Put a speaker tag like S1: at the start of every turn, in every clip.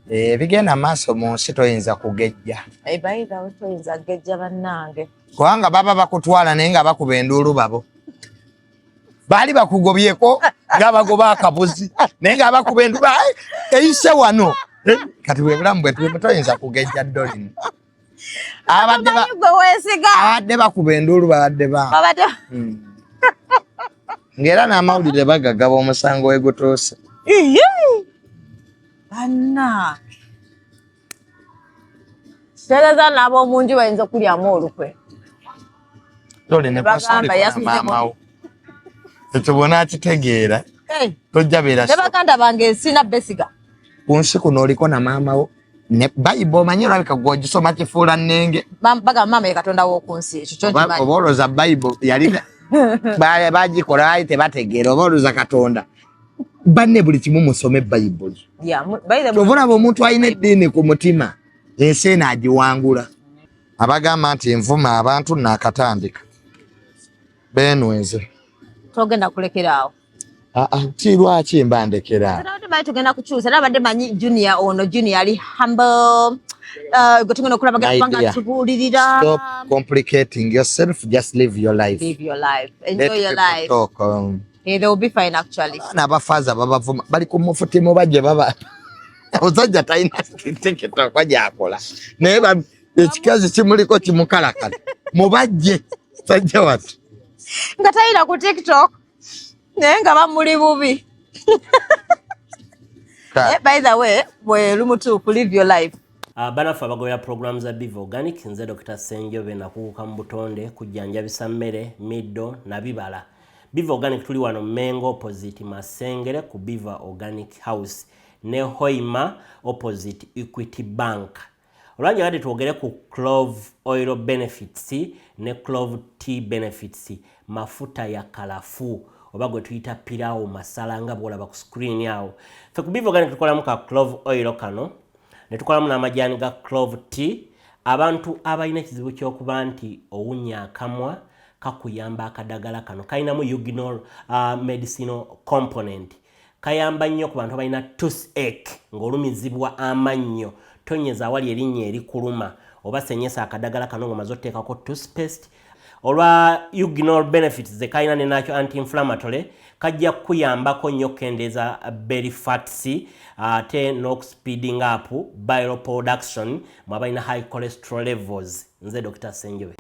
S1: Bigenda maaso mu nsi toyinza kugejja.
S2: Bayita toyinza kugejja bannange.
S1: Kubanga baba bakutwala naye nga bakuba enduulu babo. Baali bakugobyeko nga bagoba akabuzi naye nga bakuba enduulu eyise wano. Kati bwe bulamu bwe toyinza kugejja ddolino. Abadde bakuba enduulu babadde ba. Ngera n'amawulire bagagaba omusango wegutuuse.
S2: Anna. Sereza nabo munju bayinza kulyamu olukwe.
S1: Dole ne bagamba yasuzemo. Tetubona kitegeera. Tojja beera.
S2: Ne baganda bange sina besiga.
S1: Kunsi kuno oliko na maama wo. Ne Bible manyi olabika gwogisoma kifuula nnenge.
S2: Baga mama ye Katonda w'okunsi ekyo kyo kimanyi.
S1: Oboloza Bible yali bagikola ayi tebategeera oboloza Katonda. Banne buli kimu musome Bible. Tobona omuntu alina eddiini ku mutima ensi eno agiwangula. Abagamba nti envuma abantu nakatandika. Benweze.
S2: Togenda kulekeraawo.
S1: Lwaki mbandekera?
S2: Tugenda kukyusa nabadde manyi junior ono junior ali humble. Gotungena okulaba gapanga tubuulirira.
S1: Stop complicating yourself, just live your life.
S2: Live your life. Enjoy your life.
S1: Talk,
S2: they will be fine actually.
S1: N'abafaza babavuma bali ku mufuti mu bajje baba. Ozajja tayina tiketa kwaja akola. Naye ekikazi kimuliko kimukalakala. Mubajje sajja watu.
S2: Nga tayina ku TikTok. Naye nga bamuli bubi. By the way, we lumutuufu live your life.
S3: Banafu abagoya programs za Biva Organic nze Dr. Senjobe nakuuka mu butonde kujjanjabisa mmere, middo na bibala. Biva Organic tuli wano Mengo opposite Masengere ku Biva Organic House ne Hoima opposite Equity Bank. Olwanja kati twogere ku clove oil benefits ne clove tea benefits, mafuta ya kalafu oba gwe tuyita pilawo masala nga bwolaba ku screen yawo. Fe ku Biva Organic tukolamu ka clove oil kano ne tukolamu n'amajani ga clove tea. Abantu abalina ekizibu ky'okuba nti owunya akamwa kakuyamba akadagala kano kalinamu yuginol medicinal component. Kayamba nnyo ku bantu abalina toothache ng'olumizibwa amannyo, tonyeza awali erinnya erikuluma oba senyesa akadagala kano ng'omaze otteekako toothpaste. Olwa yuginol benefits ze kalina ne nakyo anti-inflammatory kajja kuyambako nnyo kendeeza belly fats ate n'okuspeeding up bile production mu abalina high cholesterol levels. Nze Dr. Senjobe.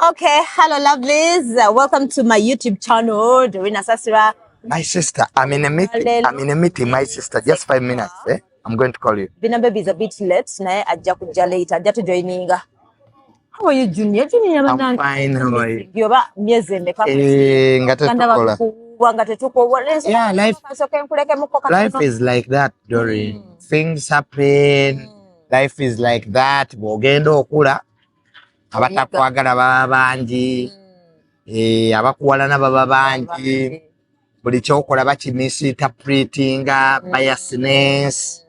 S2: Okay, hello lovelies. Welcome to my YouTube channel, Dorina Sasira.
S1: My sister, I'm in a meeting, my sister. Just 5 minutes, eh? I'm going to call you.
S2: Bina baby is a bit late. Naye ajja kujja later. Ajja to joininga. How are you, Junior? Junior,
S1: I'm fine. How are you?
S2: Yoba myezi emeka.
S1: Ngatukola. Yeah, life is like that, Dori. Things happen. Life is like that. Bogendo okula. Abatakwagala baba bangi. Abakuwalana baba bangi. Buli kyokola bakimisinterpretinga, biasness.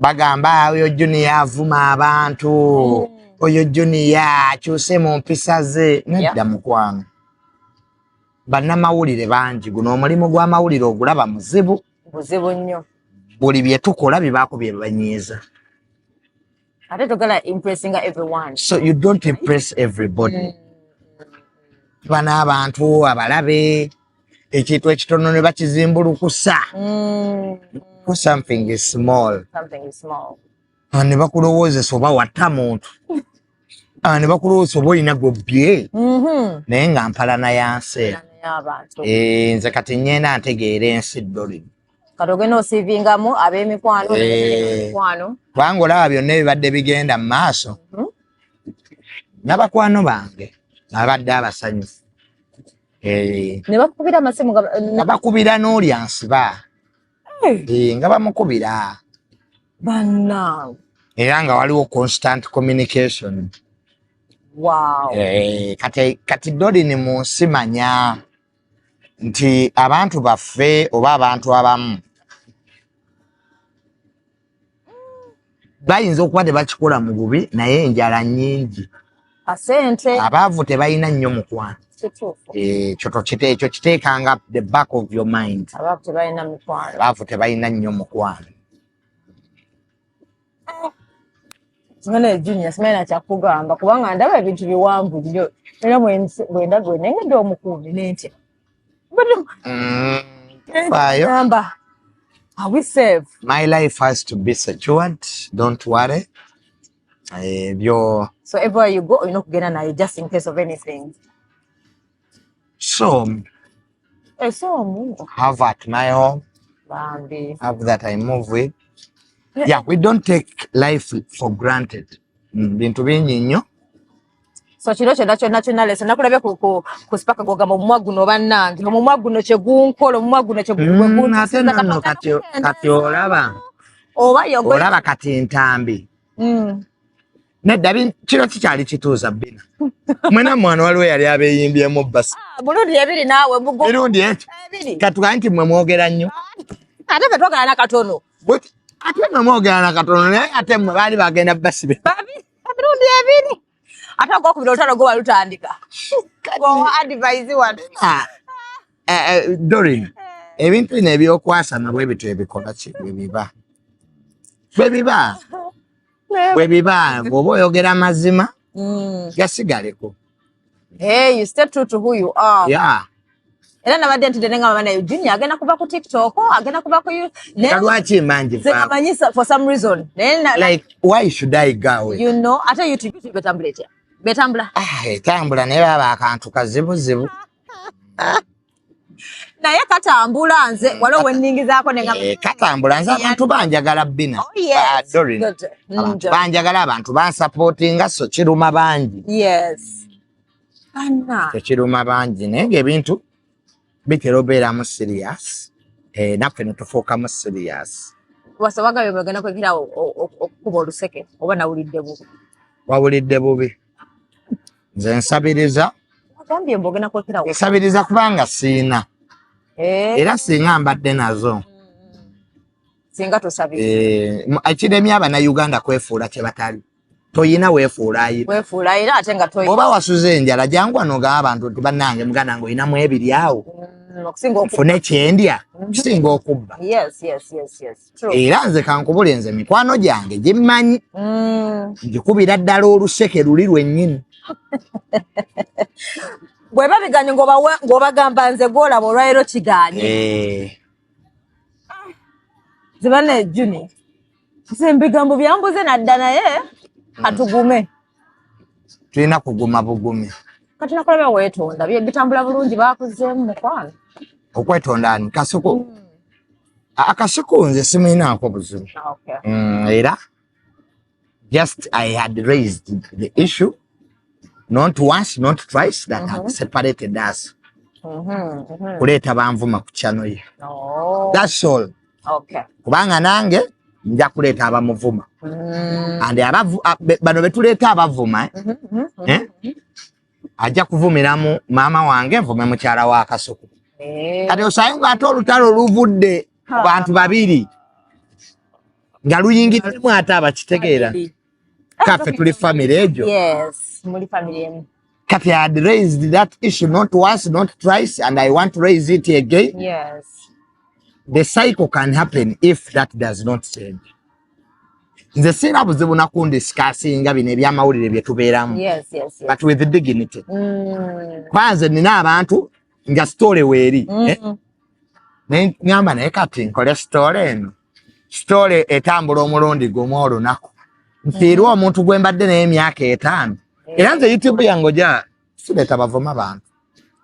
S1: Bagamba oyo Junior avuma abantu. Oyo Junior akyuse mu mpisa ze. Nedda mukwano. Bannamawulire bangi. Guno omulimu gw'amawulire ogulaba muzibu.
S2: Muzibu nnyo.
S1: Buli bye tukola bibaako bye banyiiza.
S2: Ate togala impressing everyone.
S1: So you don't impress everybody. Bana abantu abalabe ekintu ekitono ne bakizimbulukusa. Something is small.
S2: Something is small.
S1: Ne bakulowoozesa oba watta muntu. Ne bakulowoozesa oba olina gobbye. Naye nga mpalana ya nsi. Nze kati nnyenda ntegeera ensi ddoli.
S2: Katogena osivingamu ab'emikwano n'emikwano.
S1: Kubanga olaba byonna ebibadde bigenda mu maaso. N'abakwano bange abadde abasanyufu.
S2: Ne bakubira amasimu.
S1: Bakubira n'olya nsiba. nga bamukubira
S2: banna
S1: era nga waliwo constant communication.
S2: Wow.
S1: Kati Doreen mu nsi manya nti abantu baffe oba abantu abamu bayinza okuba tebakikola mu bubi naye enjala nnyingi.
S2: Asente.
S1: Abaavu tebalina nnyo mukwano. Ekyo kiteekanga the back of your mind.
S2: Abaavu tebalina mukwano.
S1: Abaavu tebalina nnyo mukwano.
S2: Simene Junior, simene kyakugamba kubanga ndaba ebintu biwanvu nnyo. Era mwenda gwenengedde omukuumi n'entya. Number. Are we safe?
S1: My life has to be secured. Don't worry.
S2: So everywhere you go, you're not getting Naye just in case of anything.
S1: So have at my home.
S2: Bambi.
S1: Have that I move with. Yeah, we don't take life for granted. Bintu bingi nnyo.
S2: So kino kyonna leso nakulabye ku spaka gogamba omumwa guno bannange omumwa guno kye gunkola omumwa guno kye gunkola
S1: ate nno kati olaba kati ntambi nedda kino kikyali kituuza bbina mwena mwana waliwo yali abeeyimbyemu basi
S2: Mirundi ebiri naawe
S1: Mirundi ekyo katugaa nti mmwe mwogera nnyo
S2: ate fe twogera nakatono
S1: ate mmwe mwogera nakatono naye ate mmwe baali bagenda basibe
S2: Mirundi ebiri ate ogwokubira olutalo gwe walutandika advise wano
S1: Doreen ebintu bino ebyokwasana bwe bityo ebikola ki bwe biba bw'oba oyogera mazima gasigaleko.
S2: You stay true to who you are.
S1: Yeah.
S2: Era nabadde ntidde nga Naye Junior agenda kuba ku TikTok, agenda kuba ku
S1: lwaki manji
S2: zemanyisa for some reason.
S1: Like why should I go?
S2: You know, ate YouTube betambula.
S1: Etambula naye baba akantu kazibuzibu.
S2: Naye katambula nze waliwo wenningizaako nenga
S1: katambula nze abantu banjagala bbina. Doreen. Abantu banjagala abantu bansupportinga so kiruma bangi.
S2: Yes. Anna.
S1: Kiruma bangi naye ng'ebintu bitera obeeramu serious. Naffe ne tufuukamu serious.
S2: Wasabaga bye bagenda kwekira okukuba oluseke oba nawulidde bubi.
S1: Wawulidde bubi. Nze nsabiriza.
S2: Wagambye mbogenda kwekira
S1: nsabiriza kubanga siina. Era singa mbadde nazo.
S2: Singa tosabiriza.
S1: Ekiremye Abannayuganda kwefuula kye batali. Toyina weefuulaayira.
S2: Weefuulaayira ate nga toyina.
S1: Oba wasuze enjala jangu wano gaba abantu nti bannange muganda ng'olinamu ebiri awo. Nfune kyendya kisinga okubba.
S2: Yes. True.
S1: Era nze kankubule nze mikwano gyange gimmanyi. Ngikubira ddala oluseke luli lwennyini.
S2: Bwe babiganye ng'obagamba nze gw'olaba olwaleero kiganye. Zibane Juni. Nze mbigambo byambuze nadda naye katugume.
S1: Tulina kuguma bugumi.
S2: Kati nakulabya weetonda bitambula bulungi baakuzeemu mukwano.
S1: Okwetonda ani Kasuku? Akasuku nze simuyinaako buzibu. Era just I had raised the issue not once not twice that had separated us. Kuleeta banvuma ku channel ye. That's all. Kubanga nange nja kuleeta abamuvuma. And bano betuleeta abavuma ajja kuvumiramu maama wange nvume mukyala wa Kasuku. Kati osayinga ate olutalo luvudde bantu babiri nga luyingiddemu ate abakitegeera. Kaffe tuli family ejo.
S2: Yes, muli family emu.
S1: Kati I had raised that issue not once, not twice, and I want to raise it again.
S2: Yes.
S1: The cycle can happen if that does not change. Nze sina buzibu nakundiscassinga bino ebyamawulire bye tubeeramu.
S2: Yes.
S1: But with dignity. Kwanze nina abantu nga story weeri. Ngamba naye kati nkole story eno. Story etambula omulundi gumu olunaku. Nfiirwa omuntu gwe mbadde naye emyaka 5. Era nze YouTube yange ja sireeta bavuma bantu.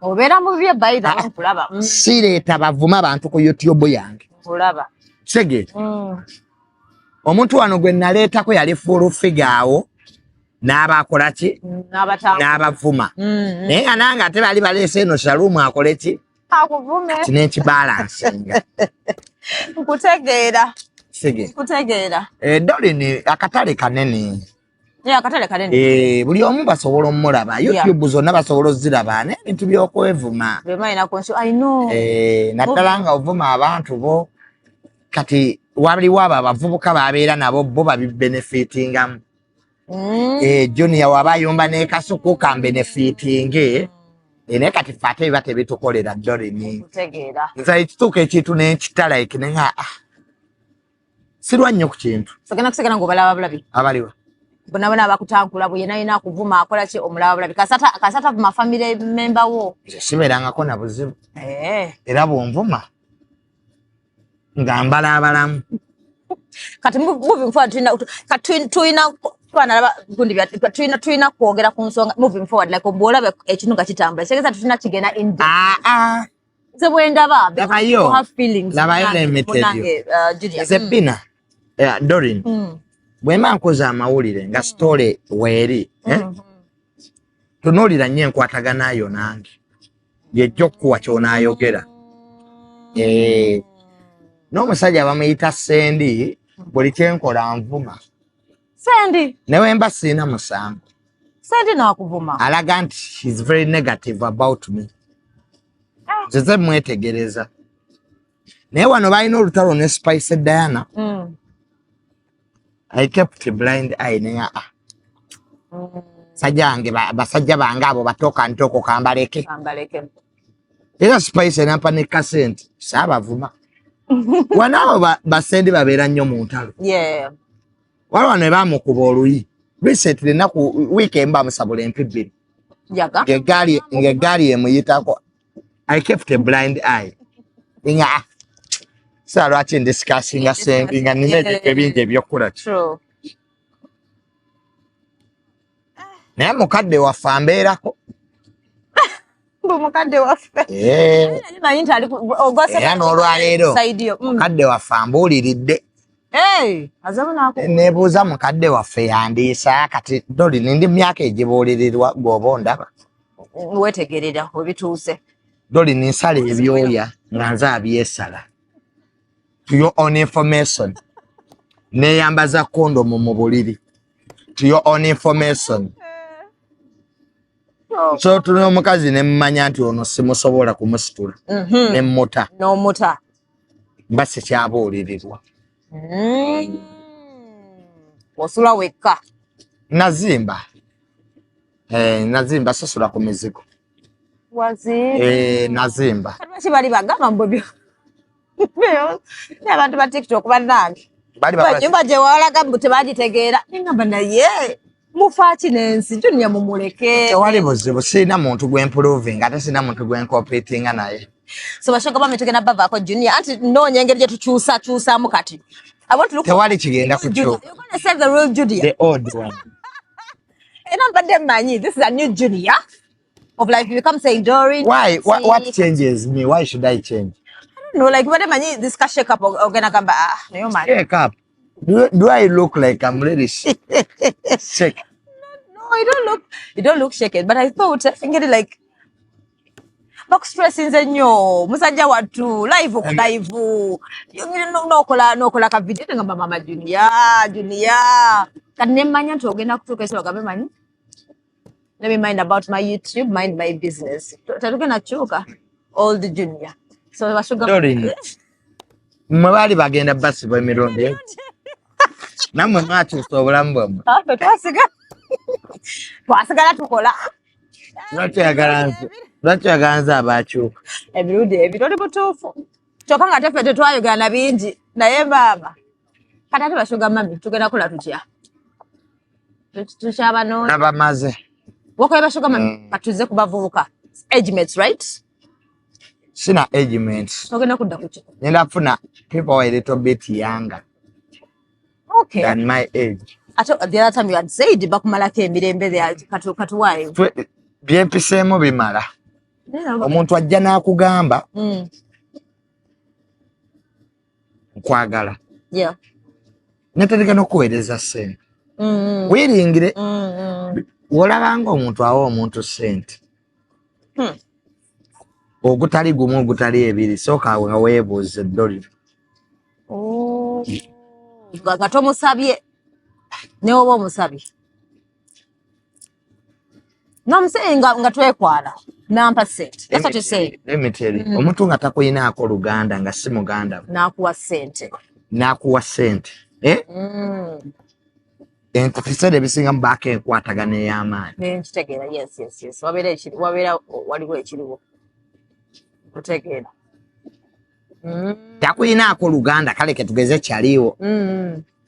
S2: Obeera mu bye bayida nkulaba.
S1: Sireeta bavuma bantu ku YouTube yange.
S2: Nkulaba.
S1: Sege. Omuntu wano gwe naleetako yali full figure awo n'abakola ki? N'abavuma. Naye nga nange ate bali baleese eno Shalumu akole ki?
S2: Akuvume.
S1: Tinenki balansinga.
S2: Nkutegeera.
S1: Sige.
S2: Nkutegeera.
S1: Dolini akatale kanene.
S2: Yeah, akatale kanene.
S1: Buli omu basobola omulaba. YouTube zonna basobola oziraba ne bintu by'okwevuma.
S2: Bemaina konso I know.
S1: Naddala nga ovuma abantu bo kati waliwo abo abavubuka babeera nabo bo babibenefitingamu. Junior waba ayomba ne Kasuku ka benefitinge. Ene kati fate bate bitukolera Dolini.
S2: Nkutegeera.
S1: Nza ekituuka ekintu n'ekitala ekinenga sirwa nnyo ku kintu.
S2: Sogena kusekera ng'obalaba bulabi.
S1: Abaliwa.
S2: Bonabona bakutankula bwe yena kuvuma akola ki omulaba bulabi. Kasata vuma family member wo.
S1: Siberangako na buzibu. Era bw'onvuma nga mbala abalamu.
S2: Kati moving forward tuina twanalaba gundi bya tuina kwogera ku nsonga moving forward like obwolaba ekintu nga kitambula. Segeza tutina kigena in Ze bwendaba
S1: labayo
S2: have feelings.
S1: Labayo nemetedio. Zebina. Dorin. Bwema nkoza amawulire nga story weeri tunuulira nnyo enkwatagana yo nange yejjo kuwa ky'onaayogera n'omusajja bamuyita Sendi buli kyenkola nvuma
S2: Sendi
S1: newe mba siina musango
S2: Sendi n'akuvuma
S1: alaga nti he's very negative about me nze mwetegereza naye wano balina olutalo ne Spice Diana I kept a blind eye neya sajange basajja bange abo batoka ntoko kambaleke era Spice nampa ne kasenti sabavuma wanao basendi babeera nnyo mu ntalo waliwo ne bamukuba oluyi recently naku weekend bamusabula empibiri ng'eggaali emuyitako I kept a blind eye nga so lwaki ndisikasinga Sendi nga nina ebintu bingi ebyokkula naye mukadde waffe ambeerako
S2: mukadde waffe
S1: era n'olwaleero mukadde waffe ambuuliridde neebuuza mukadde waffe yandiisa kati Dolini ndi myaka egibuulirirwa gw'oba ondaba
S2: wetegerera webituuse
S1: Dolini nsala ebyoya nga nze abyesala to your own information neyambaza kondomu mu buliri to your own information so tuna omukazi ne mmanya nti ono simusobola kumusitula ne muta
S2: n'omuta
S1: basi kyabuulirirwa
S2: osula wekka
S1: nazimba sasula ku mizigo nazimba
S2: lwaki bali bagamba mbobyo abantu ba TikTok bannange nyumba gye walaga mbu tebagitegeera nengamba naye mufaaki n'ensi Junior mumuleke
S1: tewali buzibu sirina muntu gwemproving ate sirina muntu gwencopetinga naye
S2: so bashoga bame tugenda bavaako Junior anti noonya engeri gye tukyusaamu kati
S1: tewali kigenda kukyuka the old one
S2: era mbadde mmanyi this is a new Junior of life you become saying Dorin
S1: what changes me why should I change
S2: no like mbadde mmanyi this ka shake up ogenda gamba nayo mali
S1: shake up do I look like I'm really sick?
S2: No, you don't look shaken, but I thought ngeri like back stressing nnyo musajja wattu live nokola ka video ngamba mama Junior kati nemmanya nti ogenda kutuuka esi ogambe manyi let me mind about my YouTube mind my business tatugenda kyuka old Junior so bashuga
S1: mmwe baali bagenda basi b'emirundi namwe mwakyusa obulamu bwammwe
S2: twasigala tukola
S1: lwaki oyagala nze abakyuka
S2: emirundi ebitoli butuufu kyokka nga teffe tetwayogana bingi naye maama kati ate bashuga mami tugenda kula tutya tukyabanoonya
S1: nabamaze
S2: wokoye bashuga mami katuze ku bavubuka age mates right
S1: sina age mates
S2: ogenda kudda ku ki
S1: ngenda kufuna people a little bit younger than my age
S2: the other time you had said bakumalako emirembe katuwaayo
S1: byempiseemu bimala omuntu ajja n'akugamba nkwagala netereka n'okuweereza ssente weeringire olabanga omuntu awa omuntu ssente ogutali gumu ogutali ebiri sooka nga weebuuze Dolini
S2: Oh. Gato musabye. Ne obo musabye. No, I'm saying nga twekwala. Nampa sente. That's what you say.
S1: Let me tell you. Omuntu nga takoyinaako Luganda nga si Muganda.
S2: Nakuwa sente.
S1: Nakuwa sente. Ebiseera ebisinga mu baako enkwatagana ey'amaanyi.
S2: Nkitegeera, yes. Waliwo ekiriwo. Otegeera.
S1: Takuyinaako Luganda kale ke tugeze kyaliwo.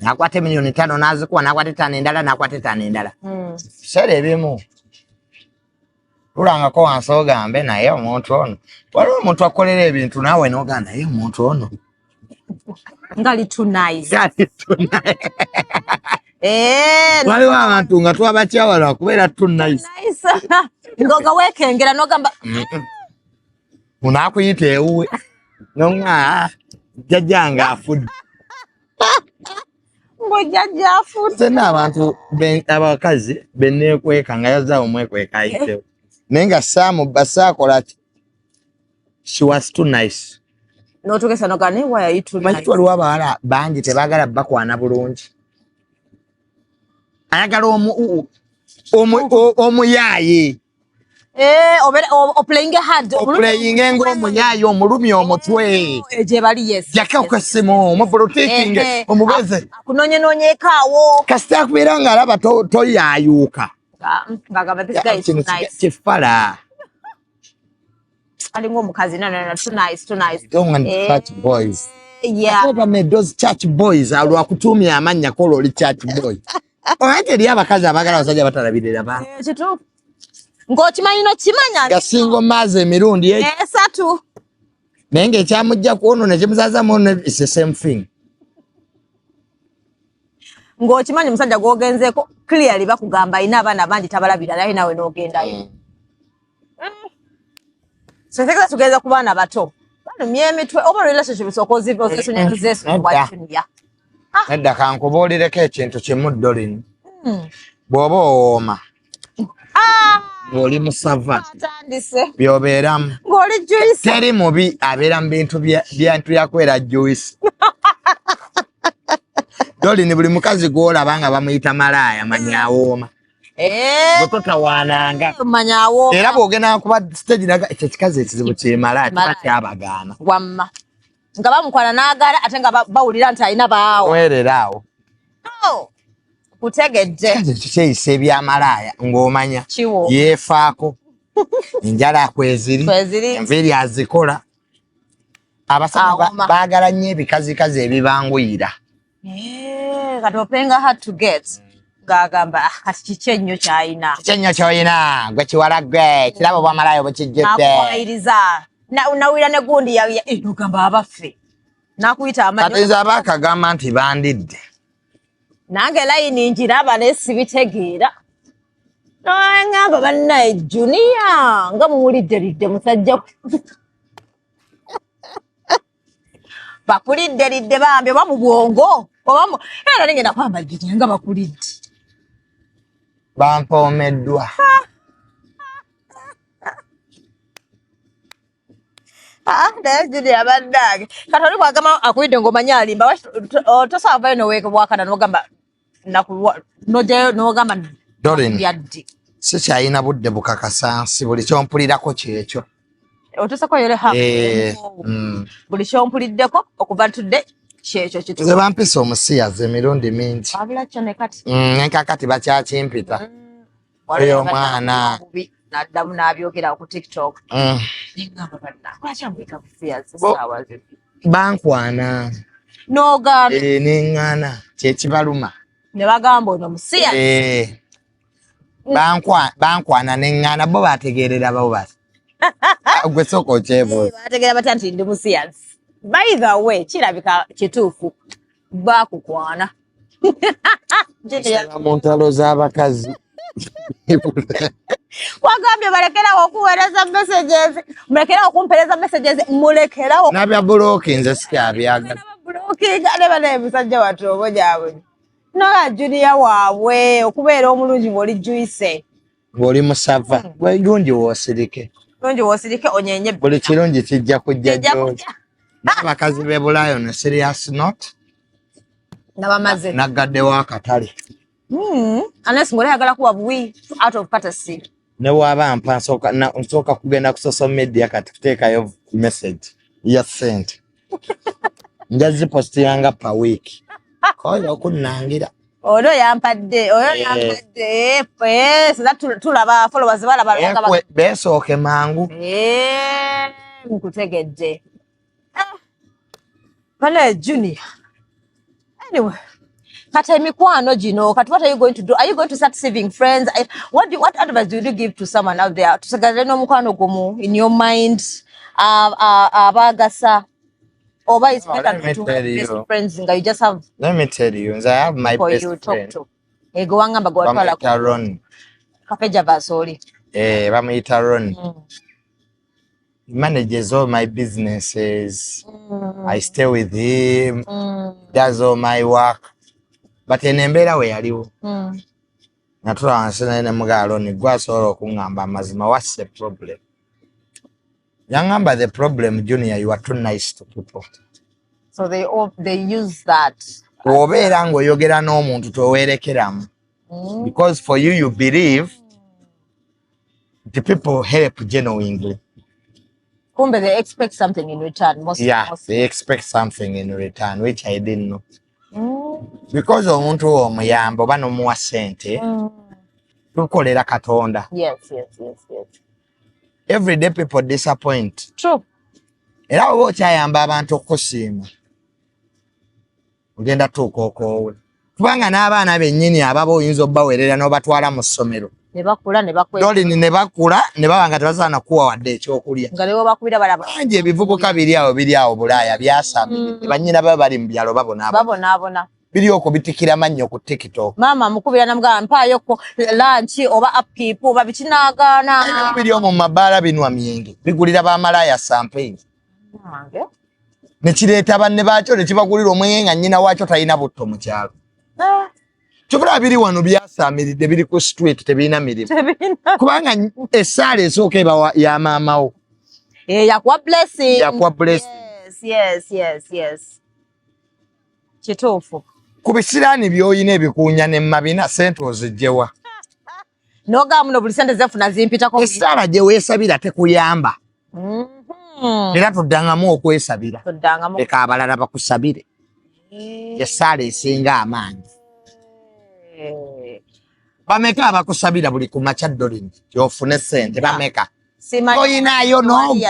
S1: Nakwata milioni 5 n'azikuwa, nakwata 5 endala, nakwata 5 endala. Biseera ebimu. Tulangako wansi ogambe naye omuntu ono. Waliwo omuntu akolera ebintu naawe n'ogamba naye omuntu ono.
S2: Ngali too nice.
S1: Waliwo abantu nga twabakyawala kubeera too nice.
S2: Ngoga wekengera n'ogamba.
S1: Unaakuyita ewuwe. Nonga jjajjanga afudde.
S2: Jjajja afudde.
S1: Sena abantu abakazi benneekweka nga yazaawo omwekweka ayitewo. Naye nga Saamu basaakola ki? She was too nice.
S2: N'otugesa n'ogamba why are you too nice?
S1: Manyi waliwo abawala bangi tebaagala bakwana bulungi. Ayagala omuyaaye.
S2: Playing hard.
S1: Playing ng'omuyaaye omulumi omutwe.
S2: Gye bali yes.
S1: Jaka okwessimu omubuluteekinge omubeze.
S2: Akunoonyeekaawo.
S1: Kasita akubeera ng'alaba toyaayuuka.
S2: Ngagamba this guy is nice.
S1: Kifala.
S2: Alinga omukazi no too nice.
S1: Don't want church boys.
S2: Yeah.
S1: Never made those church boys alwakutumya amannya kola oli church boy. Omanyi eri abakazi abagala abasajja batalabirira ba.
S2: Kituufu. Ng'okimanyi n'okimanya.
S1: Gasingo maazi emirundi
S2: esatu.
S1: Naye ng'ekyamujja ku ono ne kimusaazamu ono it's the same thing.
S2: Ng'okimanyi musajja gw'ogenzeeko clearly bakugamba ayina abaana bangi tabalabira naye nawe n'ogendayo. Sintegeeza tugeza ku baana bato. Banumya emitwe oba relationship okozivaozesunyatuzeesubwajuniya.
S1: Nedda kankubuulireko ekintu kimu Dolin. Bw'oba owooma. Ng'oli musava. By'obeeramu.
S2: Ng'oli Joyce.
S1: Teri mubi abeera mu bintu byakwera Joyce. Dolin buli mukazi gw'olaba nga bamuyita malaaya manya awooma. Bototawaananga.
S2: Manya awooma.
S1: Era bw'ogenda kuba stage naga ekyo kikazi ekizibu kiri malaaya tebakyabagaana.
S2: Wamma. Nga bamukwana n'agala ate nga bawulira nti alina baawo.
S1: Wereraawo.
S2: Kutegedde.
S1: Ekyo kyeyisa ebyamalaaya ng'omanya. Yeefaako. Enjala akweziri. Enviiri azikola. Abasajja baagala nnyo ebikazikazi ebibanguyira.
S2: Kati openga hard to get. Gagamba kiki ennyo ky'alina.
S1: Kiki ennyo ky'olina gwe kiwala gwe kirabo bwamalaaya obukijjudde.
S2: Nakwayiriza. Nawulira ne gundi ogamba abaffe. Nakuyita amanyi.
S1: Kati nze abaakagamba nti bandidde.
S2: Nange layini njiraba naye sibitegeera. Ngamba bannaye Junior nga mumuliddalidde musajja. Bakuliddelidde bambi oba mu bwongo oba era ngenda kwamba Junior nga bakulidde.
S1: Bampoomeddwa.
S2: Naye Junior bannange kati oli bwagamba akulidde ng'omanyi alimba tosaavayo noweekebwakana n'ogamba nojayo n'ogamba
S1: byaddi. Si kyalina budde bukakasansi buli kyompulirako kyekyo.
S2: Otusako yole hapo. Buli kyompuliddeko okuva tudde kyekyo kitu.
S1: Nze bampisa omusiyazi emirundi mingi.
S2: Wabula kyo ne kati.
S1: Nenkakati bakyakimpita. Oyo omwana.
S2: Naddamu n'abyogera ku TikTok. Ngamba banna lwaki amwika busiyazi saawa ze.
S1: Bankwana.
S2: N'ogamba.
S1: Neŋŋaana kyekibaluma.
S2: Ne bagamba ono musiyazi.
S1: Bankwana neŋŋaana bo bategeerera bo bati. Gwe sooka okyebuuza.
S2: Bategeera batya nti ndi musiyazi. By the way, kirabika kituufu. Baakukwana.
S1: Mu ntalo z'abakazi.
S2: Wagambye balekerawo okuweereza messages. Mulekerawo okumpereza messages. Mulekerawo.
S1: Nabya bulooki nze sikyabyagala.
S2: Bulooki ne bano emisajja watoobo gyabwe. Nola Junior waabwe okubeera omulungi bw'oli Joyce.
S1: Bw'oli musava. Gwe lundi woosirike.
S2: Lundi woosirike onyenye.
S1: Buli kirungi kijja kujja gy'oli. N'abakazi b'e Bulaaya on a serious note.
S2: Nabamaze.
S1: Nagadde wa katale.
S2: Unless ng'oyagala kuwa buwi out of courtesy.
S1: Ne waba mpa nsooka kugenda ku social media kati kuteekayo message ya sent. Njazi post yanga per week. Koyo okunnangira.
S2: Oyo yampadde. Yes, tulaba followers balaba.
S1: Beesooke mangu.
S2: Nkutegedde. Pale Junior. Anyway. Kati emikwano gino, kati what are you going to do? Are you going to start saving friends? What advice do you give to someone out there? Tusagalira n'omukwano gumu in your mind, abagasa, oba it's better to have best friends nga you just have.
S1: Let me tell you, I have my best friend.
S2: Ego wangamba gwatwala
S1: ko. Ron.
S2: Kapeja basoli.
S1: Bamuyita Ron. He manages all my businesses. I stay with him. Does all my work. But enembeera we yaliwo. Natula wansi ne mugaalo ni gwasobola okuŋŋamba amazima. What's the problem? Yangamba the problem, Junior, you are too nice to people.
S2: So they use that.
S1: Obeera ng'oyogera n'omuntu toweerekeramu. Because for you believe the people help genuinely.
S2: Kumbe they expect something in return. Mostly.
S1: They expect something in return, which I didn't know. Because omuntu omuyamba oba n'omuwa ssente tukolera Katonda.
S2: Yes.
S1: Every day people disappoint.
S2: True.
S1: Era oba okyayamba abantu okusiima ogenda tuuka okoowe. Kubanga n'abaana bennyini ababa oyinza obbaweerera n'obatwala mu ssomero.
S2: Ne bakula ne bakwera.
S1: Dolini ne bakula ne baba nga tebasaana kuwa wadde ekyokulya.
S2: Nga lewo bakubira balaba.
S1: Bangi ebivubuka biri awo Bulaaya byasabye. Bannyina baba bali mu byalo
S2: babonaabona.
S1: Biri okubitikira mannyo ku TikTok.
S2: Mama mukubira namugamba mpaayo ko lunch oba apipu oba bikinagaana.
S1: Biri mu mabaala binwa myenge. Bigulira bamalaaya champagne. Ne kireeta banne baakyo ne kibagulira omwenge nga nnyina waakyo talina butto mu kyalo. Kyokora biri wano byasaamiridde biri ku street tebirina mirimu. Kubanga essaala esooka eba ya maamawo.
S2: Yakuwa blessing. Yes. Kituufu.
S1: Ku bisiraani by'oyina ebikuunya ne mabina ssente ozigyewa.
S2: N'ogamba muno buli ssente zefuna zimpitako.
S1: Essaala gye weesabira tekuyamba. Era tuddangamu okwesabira. Leka abalala bakusabire. Essaala esinga amaanyi. Bameka abakusabira buli ku makya dolini gy'ofune ssente bameka. Toyinaayo n'omu.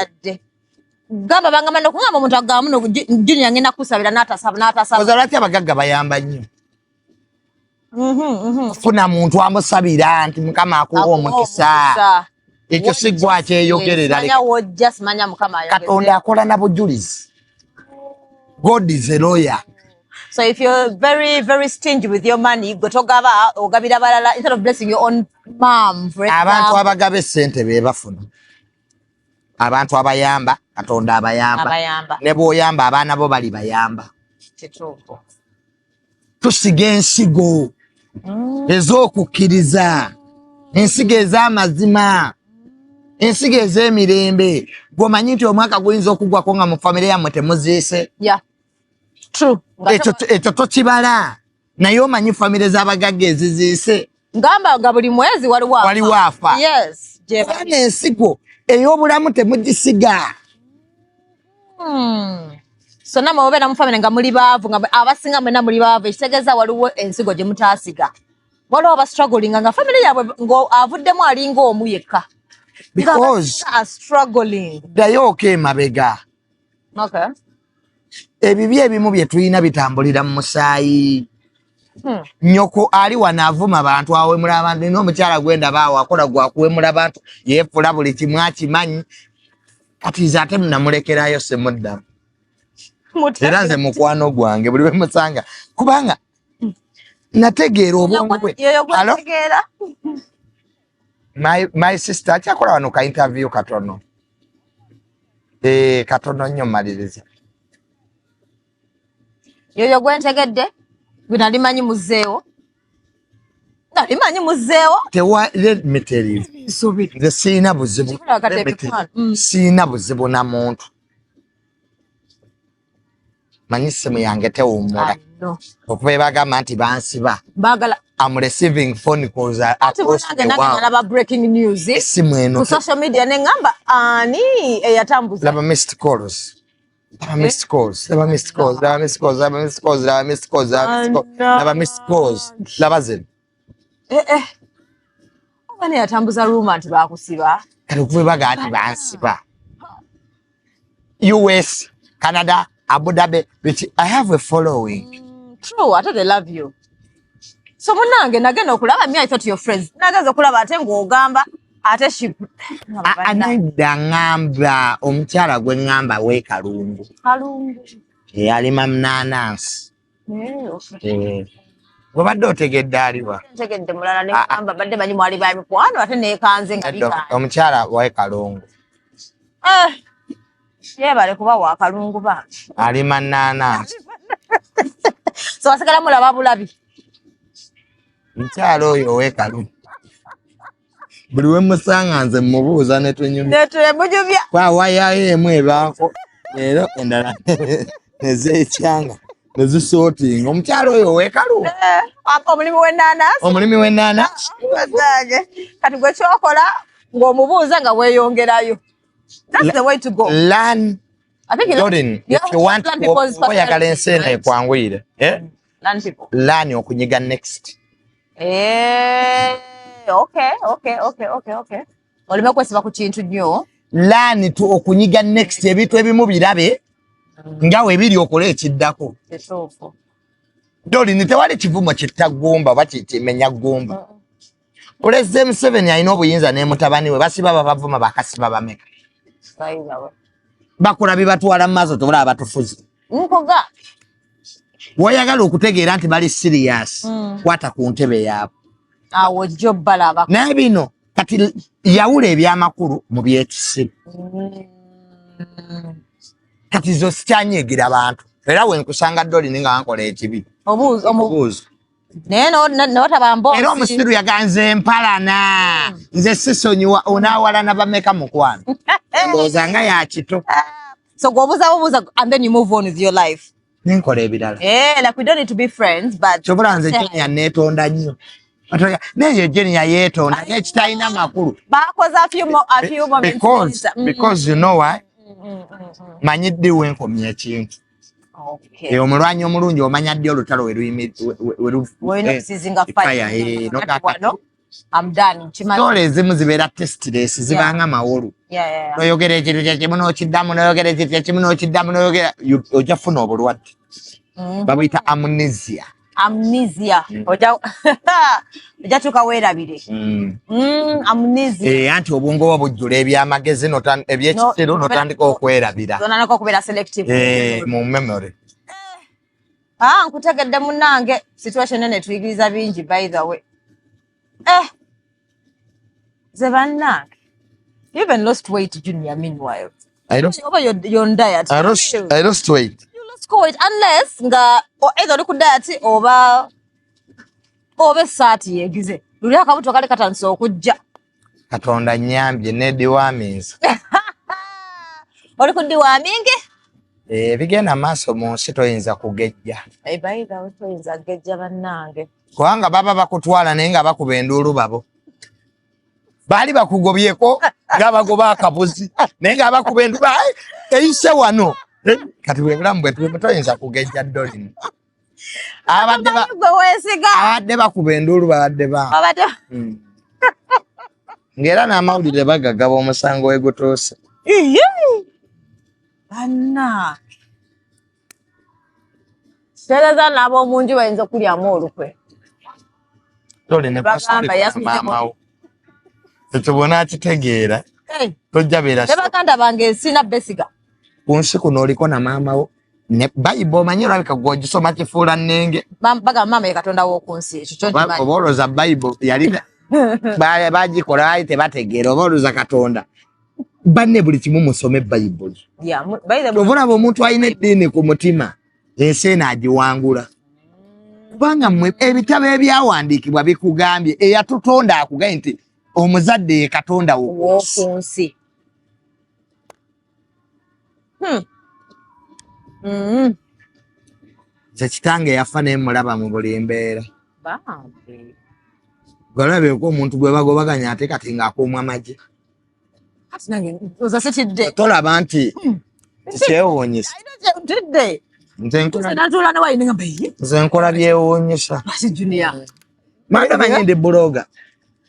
S1: Gamba bangamba nokungamba omuntu agamba muno Junior ngenda kusabira n'atasaba. Ozalati abagagga bayamba nnyo. Funa muntu amusabira nti Mukama akuwa omukisa. Ekyo si ggwe akyeyogerera. Katonda akola na bujulizi. God is a lawyer.
S2: So if you're very, very stingy with your money, go to Gaba or Gabida Balala instead of blessing your own mom, for example. Abantu
S1: abagabe ssente be bafuna. Abantu abayamba, Katonda abayamba. Ne bw'oyamba abaana bo bali bayamba.
S2: Kituufu.
S1: Tusiga ensigo ez'okukkiriza, ensigo ez'amazima, ensigo ez'emirembe. Gw'omanyi nti omwaka guyinza okugwako nga mu famire yammwe temuziise.
S2: Yeah. True.
S1: Ekyo tokibala. Naye omanyi famire z'abagagga eziziise.
S2: Ngamba nga buli mwezi waliwo
S1: afa.
S2: Yes.
S1: Kubanga ensigo ey'obulamu temugisiga.
S2: So namwe obeera mu famire nga muli baavu nga abasinga mwenna muli baavu ekitegeeza waliwo ensigo gye mutaasiga. Waliwo aba struggling nga famire yaabwe ng'avuddemu alinga omu yekka.
S1: Because
S2: are struggling.
S1: Ddayo emabega.
S2: Okay.
S1: Ebibi ebimu bye tulina bitambulira mu musaayi. Nyoko ali wanaavuma abantu awemula abantu n'omukyala gwenda baawo akola gwakuwemula abantu yeefula buli kimu akimanyi. Kati nze ate namulekerayo semuddamu. Era nze mukwano gwange buli we musanga. Kubanga nategeera obwongo bwe. My sister akyakola wano ka interview katono. Katono nnyo maliriza.
S2: Yoyo gwentegedde gwe nalimanyi muzzeewo. Let
S1: me tell you. Nze siina buzibu. Siina buzibu na muntu. manyise mu yange tewumula okuba bagamba nti bansiba
S2: bagala
S1: I'm receiving phone calls across the world
S2: about breaking news
S1: ku
S2: social media nengamba ani eyatambuza
S1: laba missed calls laba missed calls laba missed calls laba missed calls laba missed calls laba missed calls laba missed calls laba zin
S2: Wani yatambuza rumor nti bakusiba
S1: kale okuba baga ati bansiba US Canada Abu Dhabi which I have a following
S2: true ate they love you so munange nagenda okulaba me I thought your friends nagaza okulaba ate ng'ogamba ate shi
S1: anagda ngamba omukyala gwe ngamba we Kalungu alima mnanansi wabadde otegedde aliwa
S2: ntegedde mulala ne ngamba badde banyi mwali ba mikwano ate nekanze nga bika
S1: omukyala we Kalungu
S2: yebale kuba wa Kalungu ba
S1: alima mnanansi
S2: so wasigala mulaba bulabi
S1: mukyala oyo we Kalungu buli we musanga nze mubuuza netunyumya kwa wayayo emu ebaako leero endala nezeekyanga nezisootinga omukyala oyo we Kalungu omulimi w'ennaanasi
S2: kati gwe kyokola ng'omubuuza nga weeyongerayo that's the way to go
S1: learn
S2: I think
S1: if you want to oyagala ensi eno ekwanguyire learn okunyiga next
S2: okay olime kwesiba ku kintu nnyo
S1: learn to okunyiga next ebintu ebimu birabe nga webiri okola ekiddako Dolini tewali kivumo kittagumba bakimenya gumba President Museveni alina obuyinza ne mutabani we basiba Bavuma bakasiba bameka bakola bibatwala mazo tobula abatufuzi
S2: nkoga
S1: woyagala okutegeera nti bali serious kwata ku ntebe yaabo
S2: awo jjo balaba
S1: naye bino kati yawula ebyamakulu mu byekisiru kati zo sikyanyigira abantu era we nkusanga Dolini nga nkola ekibi omubuuzo
S2: naye notabambosi
S1: era omusiru yaganze empalana nze sisonyiwa onaawalana bameka mukwano ndowooza nga yakito
S2: so gwobuuza and then you move on with your life
S1: nenkola ebirala
S2: like we don't need to be friends but
S1: kyobula nze Jeni yaneetonda nnyo naye Jeni yayeetonda naye kitalina makulu
S2: bakoze a few moments
S1: because you know why manyidde wenkomya ekintu omulwanyi omulungi omanya ddi olutalo weruyimiritole ezimu zibeera testless zibanga mawolu noyogera ekintu kyekimu n'okiddamu noyogera ekintu kyekimu n'okiddamu noyogera ojja funa obulwadde babuyita amnesia
S2: ojja tuka weerabire amnesia
S1: anti obwongo bwo bujjula ebyamagezi ebyekitero notandika okwerabira mu memory
S2: nkutegedde munnange situation ene tuyigiriza bingi by the way ze bannange you even lost weight Junior meanwhile you're on diet
S1: I lost weight
S2: unless nga either oli ku diet oba essaati yegize luli akabuto kale katandise okujja
S1: Katonda nnyambye ne dewormings
S2: oli ku deworming
S1: bigenda maaso mu nsi toyinza kugejja
S2: toyinza kugejja bannange
S1: kubanga baba bakutwala naye nga bakuba enduulu babo baali bakugobyeko nga bagoba akabuzi naye nga bakuba enduulu eyise wano kati bwebulamu bwe toyinza kugejja Dolini abadde bakuba enduulu babadde ng'era n'amawulire bagagaba omusango wegutuuse
S2: banna sereza n'ab'omunju bayinza okulyamu olukwe
S1: Dolini maamawo ekyo bwona akitegeera tojja beera
S2: ne baganda bange sina besiga
S1: ku nsi kuno oliko na maamawo ne Bible omanyi olabika gwogisoma kifuula nnenge
S2: bagamba maama ye Katonda w'oku nsi ekyo
S1: oba olowooza Bible yali bagikola ayi tebategeera oba olowooza Katonda banne buli kimu musome Bible obulaba omuntu alina eddiini ku mutima ensi eno agiwangula kubanga mmwe ebitabo ebyawandiikibwa bikugambye eyatutonda akugambye nti omuzadde ye Katonda w'oku
S2: nsi
S1: Nze kitange yafa ne mulaba mu buli mbeera.
S2: Bambi.
S1: Gwalabe ko omuntu gwe bagobaganya ate kati ng'akuumwa amagi.
S2: Kati nange ozasetidde.
S1: Tolaba nti kyewuunyisa.
S2: Tudde. Nze
S1: nkola byewuunyisa.
S2: Basi Junior.
S1: Ate manyi ndi bloga.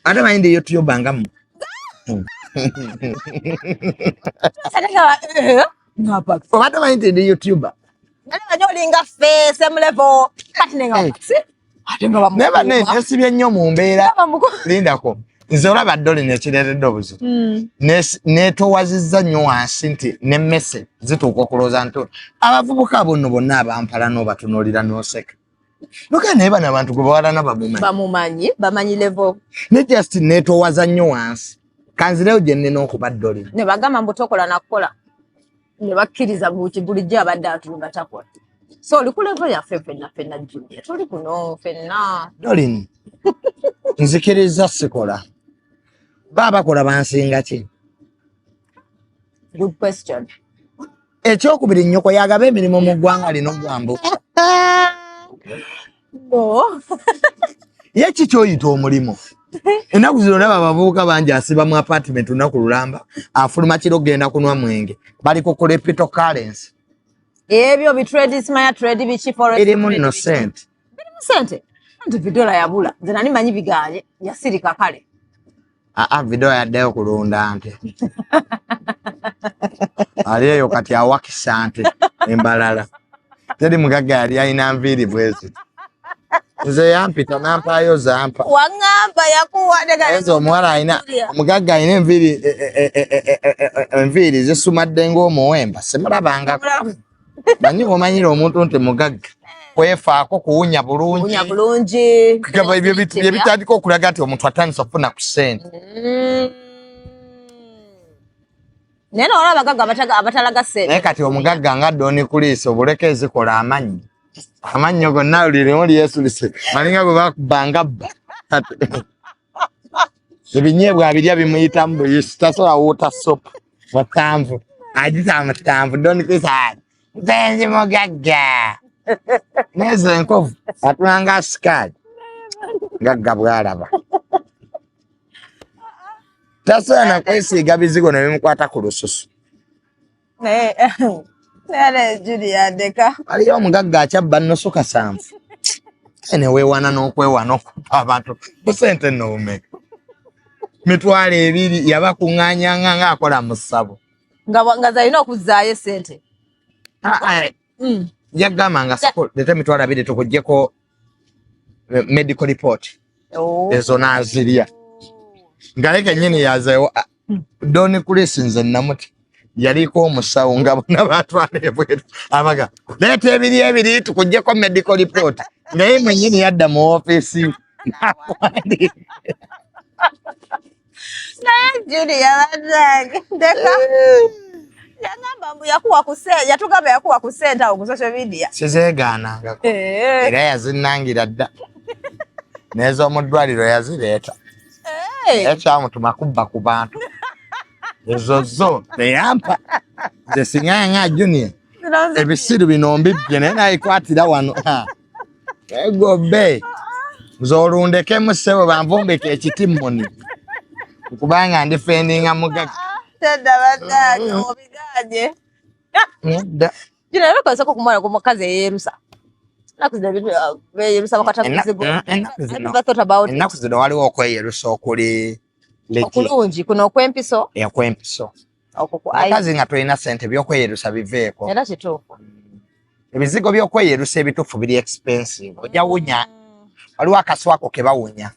S1: Ate manyi ndi YouTuber nga mmwe. Ate manyi nti ndi YouTuber.
S2: Olinga ffe same level. Kati nenga
S1: Neba nesibye nnyo mu mbeera. Lindako. Nze olaba ddole nekireetedde obuzibu. Neetowazizza nnyo wansi nti n'emmese zituuka okulooza nti abavubuka bonno bonna abampala n'obatunuulira n'oseka. Noka naye bano abantu gwe bawalana
S2: bamumanyi bamanyi level.
S1: Ne just neetowaza nnyo wansi. Kanzireyo gye nnina okuba ddole.
S2: Ne bagamba mbu tokola nakukola. Ne bakkiriza bulijjo abadde atulunga takola. So oli ku level yaffe ffenna Junior. Tuli kuno ffenna.
S1: Dolini. Nzikiriza sikola. Baba kola bansinga ki?
S2: Good question.
S1: Ekyokubiri nnyoko yagaba emirimu mu ggwanga lino gwambu. Ye kikyoyita omulimu. Ennaku zino olaba abavubuka bangi asiba mu apartment lunaku lulamba afuluma kiro genda kunwa mwenge. Bali ku cryptocurrency.
S2: Ebyo bitrade simaya trade bichi forex.
S1: Erimu no sente.
S2: Birimu sente. Anti vidola yabula. Nze nani manyi biganye yasirika kale.
S1: Video yaddeyo kulunda nte. Aliyeyo kati awakisa nte embalala. Teri mugagga yali alina nviiri bwezi. Nze yampita nampaayo zampa.
S2: Wangamba yakuwa
S1: Enzo omuwala alina omugagga alina enviiri zisumadde ng'omuwemba. Simulabangako. Manyi omanyire omuntu nti mugagga. Kwefaako kuwunya bulungi.
S2: Kuwunya bulungi.
S1: Kugaba ebyo bitandika okulaga nti omuntu atandise okufuna ku ssente.
S2: Naye olaba abagagga abatalaga ssente.
S1: Naye kati omugagga nga Doni Kuliisa obuleka ezikola amannyo. Amannyo gonna olirimu lyesulise. Malinga bwe bakubanga bba. Ebinyeebwa abirya bimuyitamu buyisi. Tasobola wuuta sopu. Mutanvu. Agita mutanvu. Doni Kuliisa nze mugagga. Nezo enkovu atulanga asikaali ngagga bwalaba. Tasobola na kwesiiga bizigo ne bimukwata ku lususu.
S2: Naye Junior ndeka.
S1: Aliyo omugagga akyabba nnusu kasanvu. Ne weewana n'okwewana okubba abantu ku ssente n'omeka. Mitwalo ebiri yabakuŋŋaanyanga ng'akola mu ssabo.
S2: Nga zalina okuzzaayo ssente.
S1: Yagamba nga leta emitwalo abiri tukuggyeko medical report. Ezo n'azirya. Nga leka nnyini yazeewo Doni Kuliisa nze namuti yaliko omusawo nga bonna batwala ebweru abaga leeta ebiri tukuggyeko medical report. Naye mwennyini yadda mu ofiisi.
S2: Naye Junior baddange ndeka. Yagamba mbu yatugamba yakuwa ku ssente awo ku social media.
S1: Sizeegaanangako. Era yazinnangira dda. N'ez'omuddwaliro yazireeta. Ekyamutuma kubba ku bantu. Ezo zo teyampa. Nze siŋŋaŋa Junior. Ebisiru bino mbibbye naye nayikwatira wano. Egobbe. Z'olundekemu ssebo banvumbike ekitimmoni. Kubanga ndifendinga mugagga.
S2: Tedda baddange obiganye.
S1: Nedda.
S2: Junior yakozesa ko kumwana ku mukazi eyerusa. Beyerusa bakatakuzigo.
S1: Ennaku zino waliwo okweyerusa okuli
S2: okulungi kuno okwempiso.
S1: Okwempiso. Mukazi nga tolina ssente by'okweyerusa biveeko.
S2: Era kituufu.
S1: Ebizigo by'okweyerusa ebituufu biri expensive. Ojja wunya. Waliwo akaswako ke bawunya.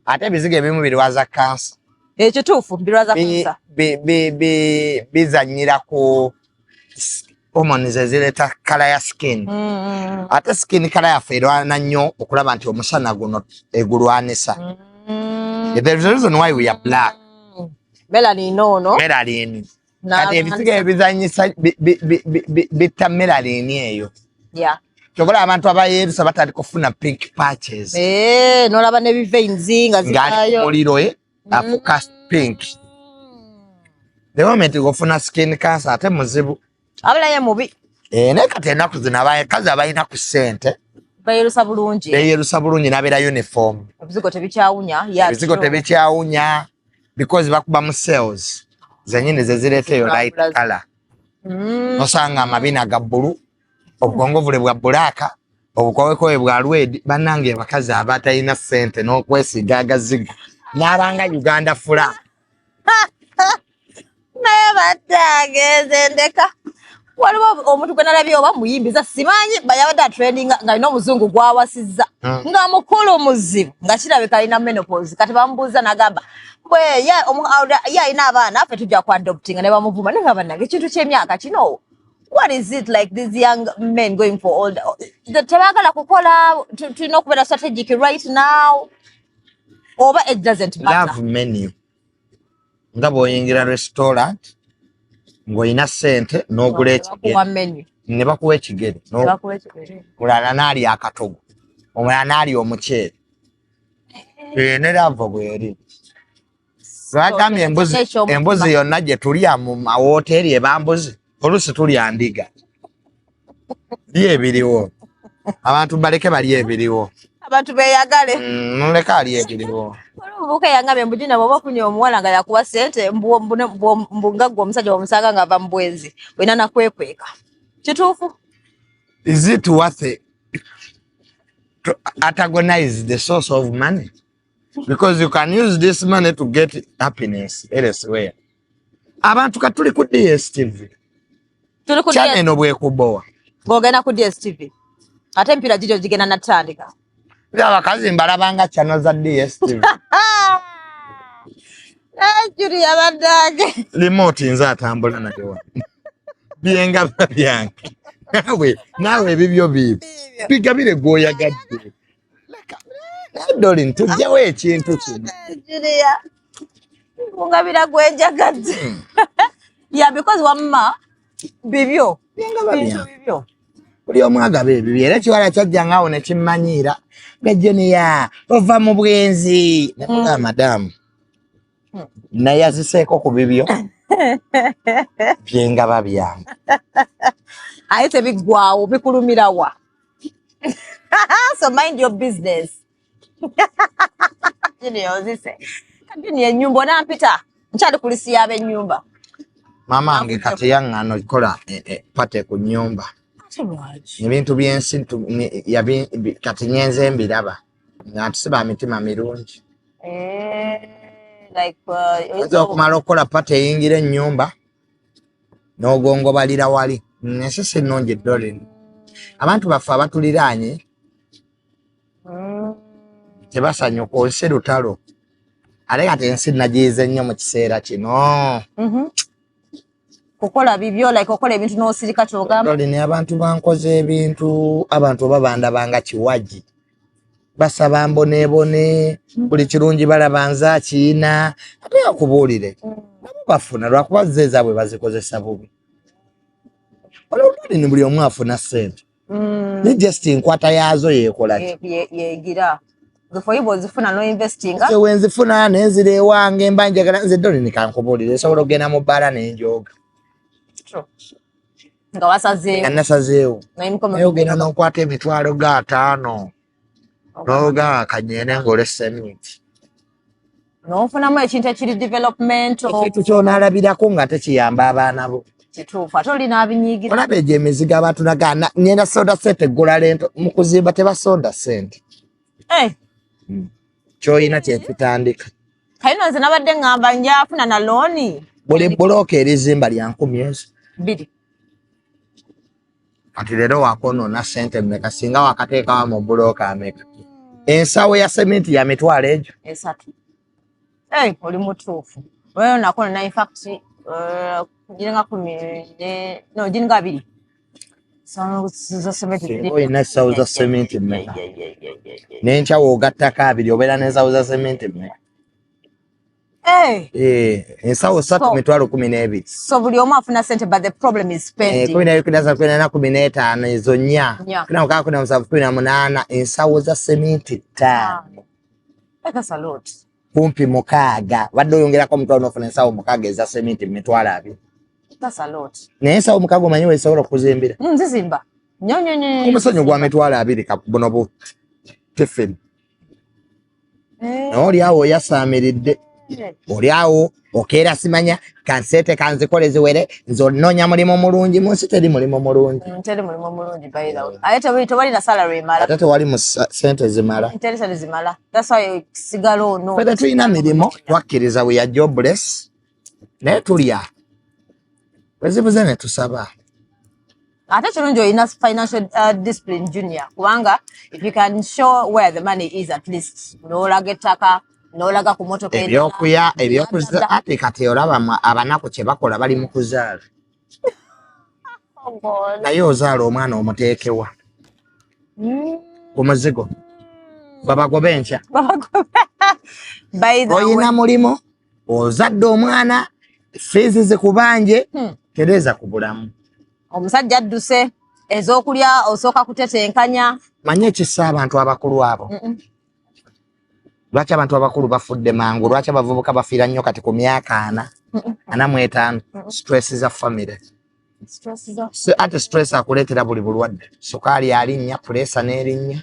S1: Ate ebizigo ebimu birwaza kansa.
S2: Ekituufu birwaza kansa.
S1: Bizanyira ku hormones ezireta kala ya skin. Ate skin kala yaffe erwana nnyo okulaba nti omusana guno egulwanisa. There's a reason why we are black.
S2: Melanin no.
S1: Melanin. Kati ebizigo ebizanyisa bitta melanin eyo.
S2: Yeah.
S1: Chokola abantu abayerusa batandika okufuna pink patches.
S2: Nolaba ne veins nga zikayo.
S1: Oliro afuka pink. The moment you go for skin cancer ate muzibu.
S2: Abula ye mubi.
S1: Nekati ennaku zino abakazi abalina ku ssente beyerusa bulungi nabeera uniform.
S2: Ebizigo
S1: tebikyawunya because bakuba mu sales zenyini zezireeta eyo light color. Nosanga amabina ga bbulu, obugongovule bwa bbulaaka, obukowekowe bwa red. Bannange abakazi abatalina ssente n'okwesiga agazigo n'abanga Uganda fula.
S2: Naye batageze ndeka. Waliwo omuntu gwe nalabye oba muyimbiza simanyi bayabadde trending nga alina omuzungu gwawasizza nga mukulu muzibu nga kirabika alina menopause. Kati bamubuuza n'agamba bwe ye alina abaana ffe tujja ku adoptinga ne bamuvuma. Naye nga bannange ekintu ky'emyaka kino, what is it like these young men going for all tebaagala kukola, tulina okubeera strategic right now oba it doesn't matter.
S1: Love menu nga bw'oyingira restaurant ng'olina ssente n'ogula ekigere ne bakuwa ekigere, mulala n'alya akatogo, omulala n'alya omuceere. Ne lava bw'eri. Bagambye embuzi yonna gye tulya mu mawoteeri ebambuzi oluusi tulya ndiga. Lye ebiriwo, abantu baleke balye ebiriwo,
S2: abantu beeyagale.
S1: Muleke alye ebiriwo.
S2: Omubuuka yangambye mbu gina bw'oba ofunye omuwala nga yakuwa ssente mbu nga ggwe omusajja bw'omusanga ng'ava mu bwenzi olina nakwekweka. Kituufu?
S1: Is it worth it to antagonize the source of money? Because you can use this money to get happiness elsewhere. Abantu katuli ku DSTV. Channel eno bwekubowa.
S2: Ng'ogenda ku DSTV. Ate empira giro gigenda natandika.
S1: Abakazi mbalabanga channel za DSTV.
S2: Juri abadage.
S1: Remote nza atambula nayo. Byenga byange. Nawe bibyo bibi. Bigabire goyagadde. Dolin tujjawo ekintu kino.
S2: Julia. Ngabira gwenjagadde. Yeah, because wamma bibyo. Bibyo.
S1: Buli omu agaba ebibyo era kiwala kyajjanga awo ne kimmanyiira. Gajeniya ova mu bwenzi. Nakugamba madamu. Naye aziseeko ku bibyo. Byengaba byange.
S2: Aye tebiggwawo bikulumirawa. So mind your business. Kadini ennyumba onampita nkyali kulisiya ab'ennyumba.
S1: Mama wange kati yaŋŋano kola pate ku nnyumba. Ebintu by'ensi kati nyenze mbiraba nga tusiba mitima mirungi. Oyinza okumala okukola pate eyingira ennyumba n'ogongobalira wali. Ensi si nnungi Dolin. Abantu baffe abatuliraanye tebasanyuka, ensi lutalo. Ate kati ensi nagiyize nnyo mu kiseera kino.
S2: Kukola bibyo like okola ebintu n'osirika ky'ogamba.
S1: Dolin abantu bankoze ebintu, abantu oba bandabanga kiwaji. Basaba mbonebone, buli kirungi balaba nze akiina. Ate yakubuulire nabo bafuna lwakuba ze ezaabwe bazikozesa bubi. Olwali buli omu afuna ssente. Ni just enkwata yaazo yeekola ki?
S2: Yeegira. Zifoyibo zifuna no investing.
S1: Ewe nzifuna nenzira ewange mba njagala nze Dolin kankubuulire nsobola okugenda mu bbaala n'enjooga.
S2: Nga wasazeewo.
S1: Nasazeewo. Naye ogenda n'okwata emitwalo ga 5. N'oga akanyene ng'ole sementi.
S2: N'ofunamu ekintu ekiri development.
S1: Ekintu ky'onaalabirako nga tekiyamba abaana bo.
S2: Kituufu ate olina abinyiigira.
S1: Olaba egyo emizigo abantu nagana ngenda soda ssente eggula lento mu kuzimba tebasoda ssente. Ky'olina kyekitandika.
S2: Kayino nze nabadde ngamba njafuna na looni.
S1: Buli bbulooka erizimba lya 10,000. Kati leero wakonoona ssente mmeka singa wakateekawo mu bbulooka ameka. Ensawo ya sementi ya mitwalo egyo.
S2: 3. Oli mutuufu. Wewe nakona in fact jiringa 10 no jiringa 2. Za sementi.
S1: Oyina ensawo za sementi mmeka. N'enkya w'ogattako 2 obeera n'ensawo za sementi mmeka. Ensawo 3 mitwalo 12.
S2: So buli omu afuna ssente but the problem is spending.
S1: 15 ezo 4. 17 ensawo za sementi 5.
S2: That's a lot.
S1: Kumpi 6. Wadde oyongerako omutwalo n'ofuna ensawo 6 eza sementi mitwalo 2.
S2: That's a lot.
S1: Nesa omukago manyi wesobola okuzimbira.
S2: Nzizimba. Nyonyo.
S1: Omusonyo gwa mitwala 2 kabunobo. Tefeni. Oli awo yasaamiridde. Oli awo okeera simanya kansete kanzikoleze were nzononya mulimo mulungi munsi teri mulimo mulungi.
S2: Teri mulimo mulungi by the way. Ayete wito wali na salary mala.
S1: Ate wali mu sente zimala.
S2: Teri sente zimala. That's why sigalo no.
S1: Feda tuyina milimo twakkiriza we are jobless. Naye tulya. Wezibuze ne tusaba.
S2: Ate kirungi olina financial discipline junior kubanga if you can show where the money is at least n'olaga ettaka n'olaga ku motoka
S1: ebyokuza ate kati olaba abanaku kye bakola bali mu kuzaala naye ozaala omwana omuteekewa ku muzigo babagobe enkya oyina mulimo ozadde omwana feezi zikubanje tereza ku bulamu
S2: omusajja adduse ez'okulya osooka kutetenkanya
S1: manye ekissa abantu abakulu abo lwaki abantu abakulu bafudde mangu lwaki abavubuka bafiira nnyo kati ku myaka 45 stress za family ate stress akuleetera buli bulwadde sukaali alinnya pulesa n'erinnya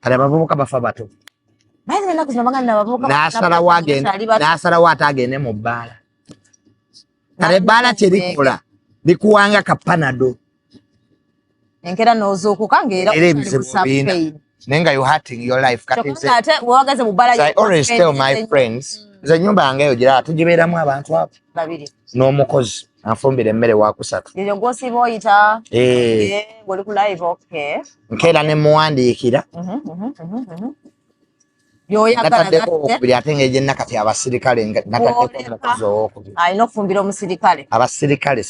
S1: kale abavubuka bafa bato n'asalawo ate agende mu bbaala kale ebbaala kye likola likuwanga kapanado
S2: enkera n'ozuukuka ng'era
S1: nenga you hurting your life
S2: ate wagaze mu bbala
S1: I always tell my friends nze ennyumba yange eyo gira tugibeeramu abantu abo
S2: babiri
S1: n'omukozi anfumbira emmere wa kusatu
S2: eyo gw'osiba oyita ng'oli ku live okay
S1: nkeera ne muwandiikira nataddeko okubiri ate ng'egye nakati abasirikale nataddeko omukozi owokubiri
S2: alina okufumbira omusirikale
S1: abasirikale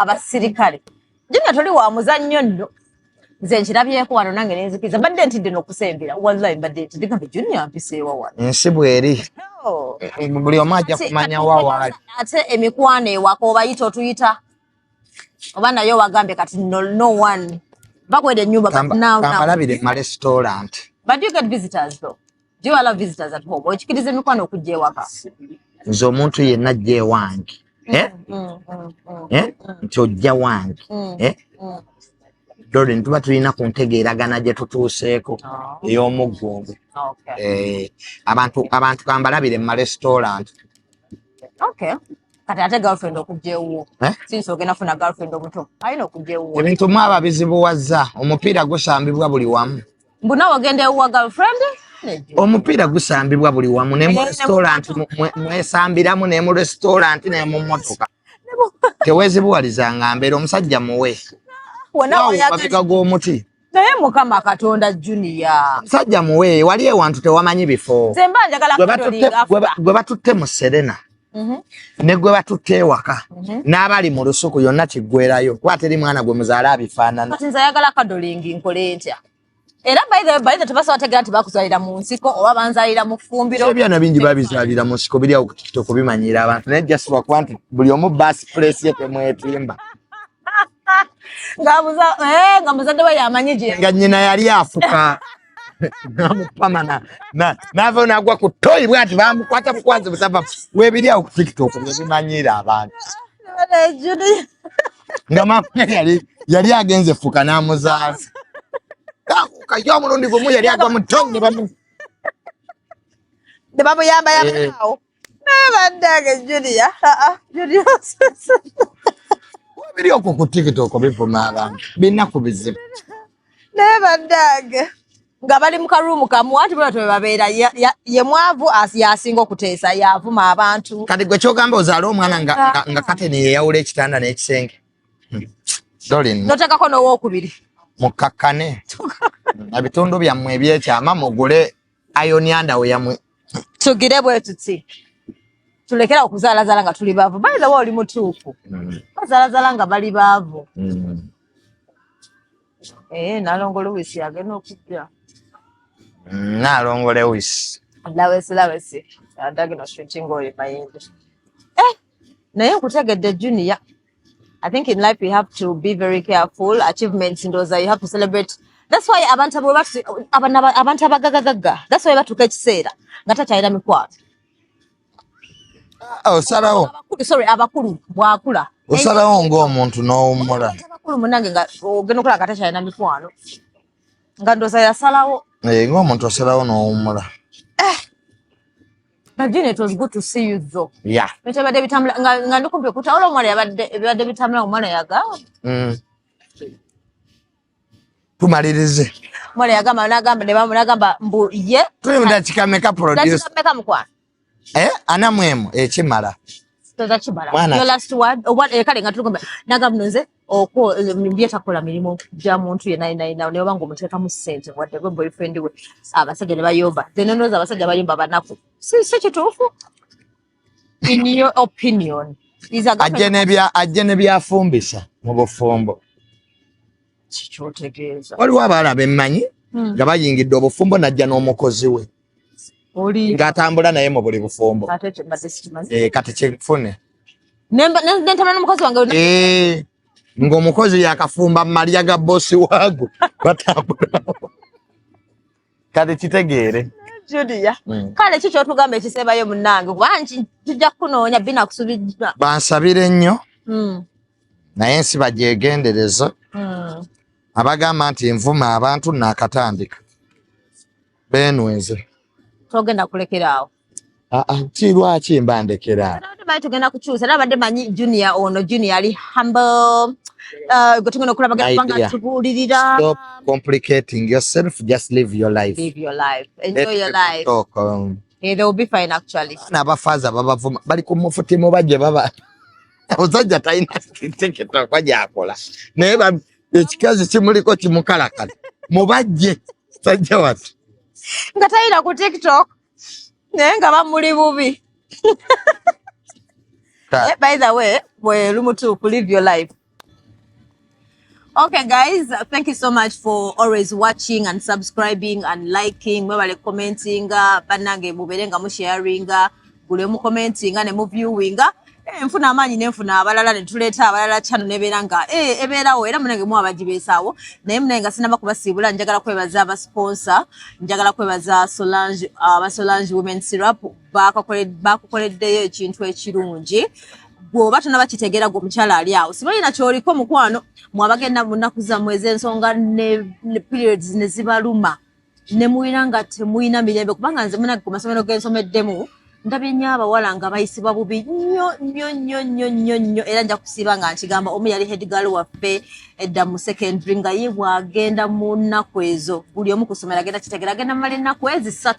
S2: abasirikale junior toli wa muzannyo nno nze nkirabyeko wano nange nenzikiriza mbadde ntidde n'okusembera wallahi mbadde ntidde gambe junior mpiseewa wano
S1: ensi bw'eri buli omu ajja kumanya wawaali
S2: ate emikwano ewaka obayita otuyita oba naye wagambye kati no one bakwedde ennyumba
S1: kambalabire mu restaurant
S2: but do you get visitors though? Do you allow visitors at home? Okikiriza emikwano okujja ewaka
S1: nze omuntu yenna ajja ewange nti ojja wange dore ntuba tulina ku ntegeeragana gye tutuuseeko ey'omuggungu abantu kambalabire mu restaurant
S2: kati ate girlfriend okujja ewuwo sinsi ogenda funa girlfriend omuto alina okujja ewuwo
S1: ebintu mu aba bizibuwazza omupiira gusambibwa buli wamu
S2: mbuna ogenda ewuwa girlfriend
S1: omupiira gusambibwa buli wamu ne mu restaurant mwesambiramu ne mu restaurant ne mu motoka tewezibuwalizanga mbeera omusajja muwe mabega g'omuti
S2: naye mukama katonda junior
S1: omusajja muwe wali ewantu tewamanyi bifo
S2: nze mba njagala
S1: gwe batutte mu Serena ne gwe batutte ewaka n'abali mu lusuku yonna kiggwerayo kuba teri mwana gwe muzaala abifaanana
S2: kati nze ayagala kadolingi nkole ntya era by the tebasobola tegera nti bakuzaalira mu nsiko oba banzaalira mu ffumbiro
S1: ebyana bingi babizaalira mu nsiko biri awo ku TikTok kubimanyira abantu naye just lwakuba nti buli omu baasi place ye temwetimba
S2: nga muzadde we yamanyi gye
S1: nga nnyina yali afuka namupama nava nagwa ku toyi bwati bamukwata bukwazi busava webiri awo ku TikTok bimanyira abantu nga mama yali agenze fuka n'amuzaala kajja omulundi gumu yali agwa mu toyi
S2: ne bamuyamba awo baddange Julia
S1: biri okwo ku TikTok bivuma abantu binaku bizibu
S2: naye baddange nga bali mu karuumu kamu anti bwe babeera ye mwavu yasinga okuteesa yavuma abantu
S1: kati gwe kyogamba ozaala omwana nga kateni yeyawula ekitanda n'ekisenge
S2: notekako n'owookubiri
S1: mukakkane ebitundu byammwe ebyekyama mugule ayoniandawe yamwe
S2: tugire bwe tuti tulekera okuzaalazaala nga tuli baavu by the way oli mutuufu bazaalazaala nga bali baavu Nalongo Lewis agenda okujja
S1: Nalongo Lewis
S2: lawesi adagino shooting oyo mayindi naye nkutegedde junior I think in life you have to be very careful. Achievements in those you have to celebrate. That's why abantu abagagaga. That's why batuka ekiseera nga takyalira mikwano.
S1: Sarao.
S2: Sorry, abakulu bwakula
S1: Osalawo ng'omuntu n'owummula.
S2: Bakulu munange nga ogenda okola akatasha na mikwano. Nga ndoza yasalawo.
S1: Ng'omuntu osalawo n'owummula.
S2: Najini, it was good to see you though.
S1: Yeah.
S2: Metebadde bitambula nga ndikumpe kutawula omwana yabadde bitambula omwana yaga.
S1: Tumalirize.
S2: Omwana yagamba nagamba mbu ye.
S1: Tulimda chikameka produce.
S2: Chikameka mukwana.
S1: Anamwemu ekimala.
S2: Toza chibala. Your last word kale nga tulikumbe nagamba nze okwo byetakola mirimo gya muntu ye nayi ne bango muteeka mu ssente wadde gwe boyfriend we abasajja ne bayomba zenenoza abasajja bayomba banaku si kituufu in your opinion
S1: ajje ne byafumbisa mu bufumbo
S2: kikyotegeeza
S1: waliwo abaala bemmanyi nga bayingidde obufumbo najja n'omukozi we ng'atambula naye mu buli bufumbo kati kifune
S2: nentama n'omukozi wange
S1: ng'omukozi yakafumba malya ga bosi waago batambulawo kati kitegeere
S2: Julia kale kikyo tugamba ekisebayo munnange kubanki tujja kunoonya binakusubijja
S1: bansabire nnyo naye ensi bagyegendereza abagamba nti nvuma abantu naakatandika beenweze
S2: togenda kulekeraawo
S1: lwaki mbandekera
S2: tugenda kukyusa era abadde manyi junior ono junior ali humble gwe tugenda okulabaganga tubuulirira
S1: stop complicating yourself, just live your life,
S2: enjoy your life. They will be fine actually.
S1: N'abafaza babavuma bali ku mufutimu bajje baba ozajja talina tiktok kwajakola naye ekikazi kimuliko kimukalakala mubajje sajja watu
S2: nga talina ku tiktok naye nga bamuli bubi. By the way, we're to live your life. Okay guys, thank you so much for always watching and subscribing and liking, mwebale commenting, banange muberenga mu sharing, gule mu commenting ne mu viewing. Nfuna amanyi nenfuna abalala ne tuleeta abalala channel neberanga ebeerawo era munange mu abajibeesaawo naye munange sinaba kubasiibula njagala kwebaza aba sponsor njagala kwebaza Solange Solange Women Syrup bakukoleddeyo ekintu ekirungi bw'oba tonaba kitegeera gwe omukyala ali awo sibalina kyoliko mukwano mwabagenda mu nnaku zammwe ez'ensonga ne periods ne zibaluma ne muyina nga temuyina mirembe kubanga nze munange ku masomero gensomeddemu ndabye nnyo abawala nga bayisibwa bubi nnyo era nja kusiiba nga nkigamba omu yali head girl waffe edda mu secondary nga ye bw'agenda mu nnaku ezo buli omu ku ssomero agenda kitegeera agenda mumala ennaku ezi 3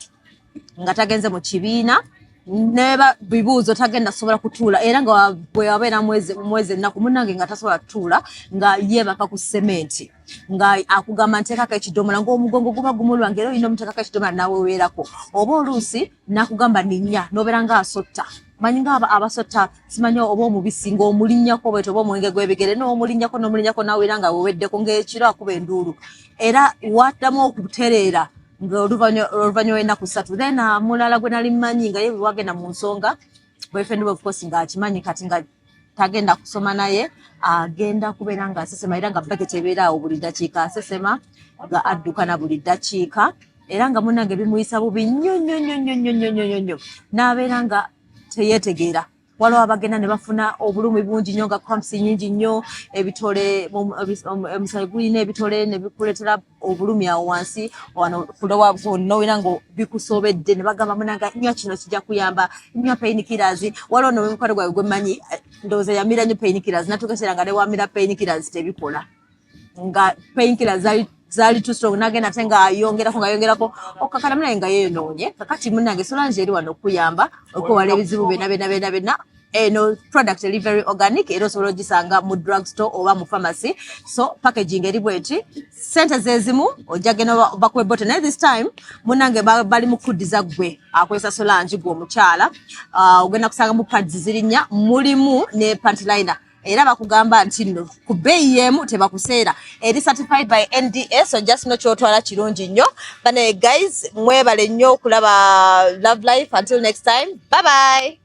S2: nga tagenze mu kibiina neba bibuuzo tagenda sobola kutuula era nga bwe wabeera mwezi ennaku munnange nga tasobola kutuula nga yeebaka ku sementi nga akugamba nteekako ekidomola ng'omugongo guba gumulwange era olina omuteekako ekidomola naweweerako oba oluusi nakugamba ninnya n'obeera nga asotta manyi nga abasotta simanyi oba omubisi ng'omulinnyako bwete oba omwenge gw'ebigere n'omulinnyako naweera nga weweddeko ng'ekiro akuba enduulu era waddamu okutereera oluvannyuma ennaku 3 then mulala gwe nali mmanyi nga ye wagenda mu nsonga boyfriend we of course nga akimanyi kati nga tagenda kusoma naye agenda kubeera nga asesema era nga baketi ebeeraawo buli ddakiika asesema nga adduka na buli ddakiika era nga munnange bimuyisa bubi nnyo n'abeera nga teyeetegeera waliwo abagenda ne bafuna obulumi bungi nnyo nga cramps nyingi nnyo ebitole omusaayi gulina ebitole ne bikuleetera obulumi awo wansi nowina nga bikusobedde ne bagamba munanga nywa kino kijja kuyamba nywa painkillers waliwo nomukwano gwawe gwemanyi ndowooza yamira nnyo painkillers natuukaseera nga ne wamira painkillers tebikola nga painkillers zaali too strong nagenda ate nga ayongerako okakala munaye nga yeenoonye kakati munnange Solange eri wano okuyamba okwewala ebizibu byonna eno product eri very organic era osobola ogisanga mu drug store oba mu pharmacy so packaging eri bweti sente zezimu ojja genda bakuwa bottle naye this time munnange bali mu kuddiza gwe akozesa Solange gwe omukyala ogenda kusanga mu pads ziri 4 mulimu ne panty liner era bakugamba nti nno ku bbeeyi y'emu tebakuseera eri certified by NDS so just no kyotwala kirungi nnyo bane guys mwebale nnyo okulaba Love Life until next time bye bye.